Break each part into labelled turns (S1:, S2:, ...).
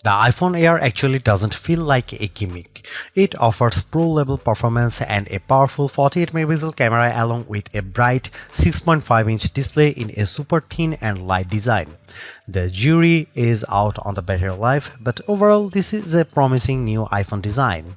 S1: The iPhone Air actually doesn't feel like a gimmick. It offers pro-level performance and a powerful 48 megapixel camera along with a bright 6.5-inch display in a super thin and light design. The jury is out on the battery life, but overall this is a promising new iPhone design.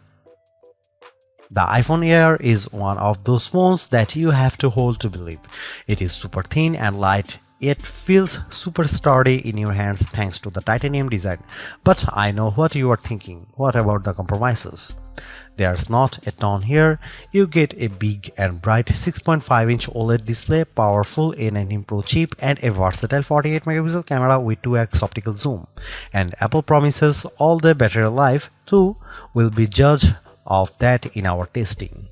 S1: The iPhone Air is one of those phones that you have to hold to believe. It is super thin and light. It feels super sturdy in your hands thanks to the titanium design. But I know what you are thinking. What about the compromises? There's not a ton here. You get a big and bright 6.5-inch OLED display, powerful A19 Pro chip, and a versatile 48 megapixel camera with 2x optical zoom. And Apple promises all the battery life too will be judged of that in our testing.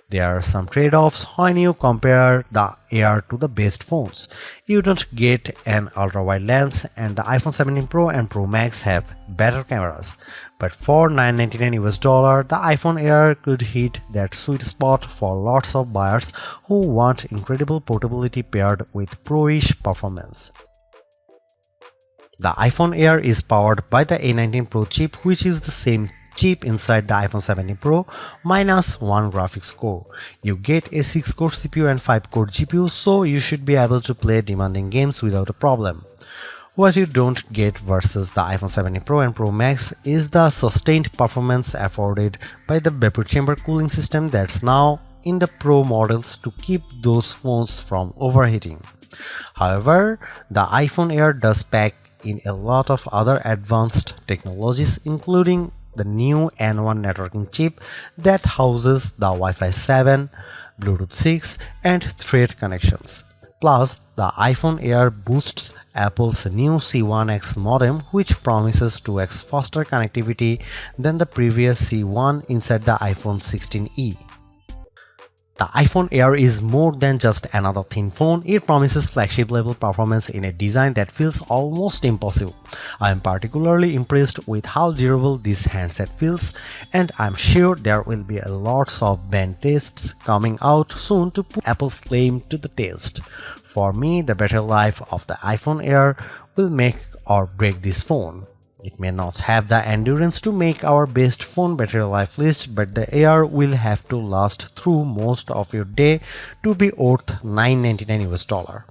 S1: There are some trade-offs when you compare the Air to the best phones. You don't get an ultra-wide lens, and the iPhone 17 Pro and Pro Max have better cameras. But for $999, the iPhone Air could hit that sweet spot for lots of buyers who want incredible portability paired with pro-ish performance. The iPhone Air is powered by the A19 Pro chip, which is the same chip inside the iPhone 17 Pro minus one graphics core. You get a 6-core CPU and 5-core GPU, so you should be able to play demanding games without a problem. What you don't get versus the iPhone 17 Pro and Pro Max is the sustained performance afforded by the vapor chamber cooling system that's now in the Pro models to keep those phones from overheating. However, the iPhone Air does pack in a lot of other advanced technologies, including the new N1 networking chip that houses the Wi-Fi 7, Bluetooth 6, and Thread connections. Plus, the iPhone Air boosts Apple's new C1X modem, which promises 2x faster connectivity than the previous C1 inside the iPhone 16e. The iPhone Air is more than just another thin phone. It promises flagship level performance in a design that feels almost impossible. I am particularly impressed with how durable this handset feels, and I'm sure there will be lots of band tests coming out soon to put Apple's claim to the test. For me, the battery life of the iPhone Air will make or break this phone. It may not have the endurance to make our best phone battery life list, but the Air will have to last through most of your day to be worth $999.